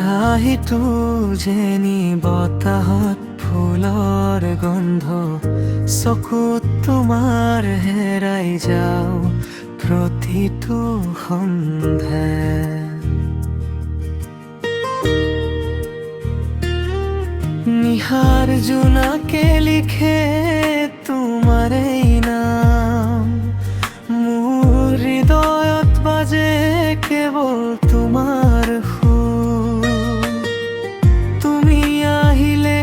হাঁহিটো যেনি বতাহত ফুলৰ গন্ধ, চকুত তোমাৰ হেৰাই যাওঁ প্ৰতিটো সন্ধ্যাত। নিশাৰ জোনাকে লিখে তোমাৰ এই নাম, মোৰ হৃদয়ত বাজে কেৱল তোমাৰ সুৰ। তুমি আহিলে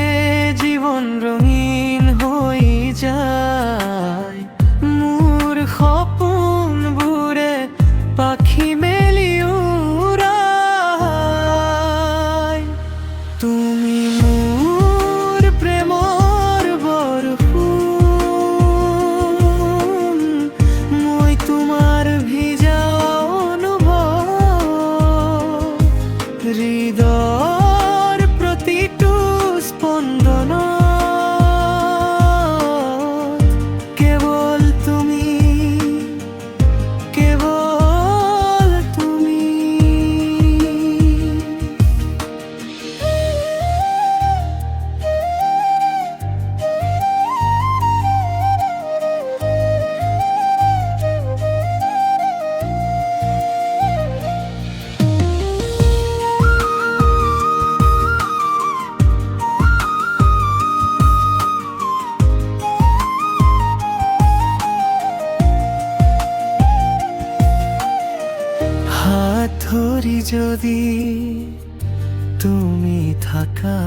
জীৱন ৰঙীন হৈ যায়, মোৰ সপোনবোৰে পাখি মেলি উৰায়। তুমি মোৰ প্ৰেমৰ বৰষুণ, মই তোমাৰ ভিজা অনুভৱ, হৃদয়ৰ প্ৰতিটো স্পন্দনত কেৱল তুমি, কেৱল তুমি। হাত ধৰি যদি তুমি থাকা,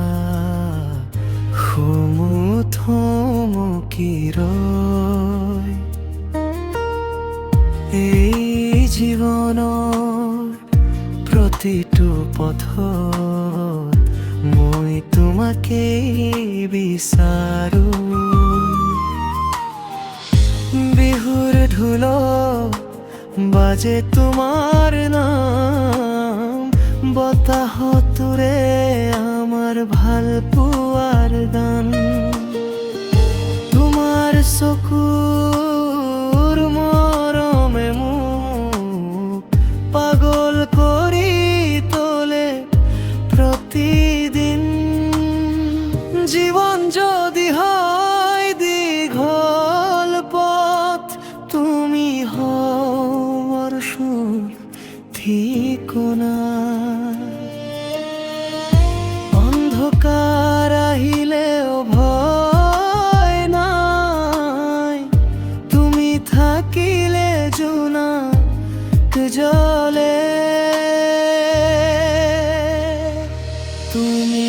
থমকি ৰয় এই জীৱনৰ প্ৰতিটো পথত, মই তোমাকেই বিচাৰো। বিহুৰ ঢোলত বাজে তোমাৰ নাম, বতাহতোৰে আমাৰ ভাল পোৱাৰ গান। তোমাৰ চকুৰ মৰমে মোক পাগল কৰি তোলে প্ৰতিদিন। জীৱন যদি হয় দীঘল পথ, তুমি হওয়ার সুর ঠিকনা। অন্ধকার আহিলেও ভয় নাই, তুমি থাকিলে জোনাক জ্বলে। তুমি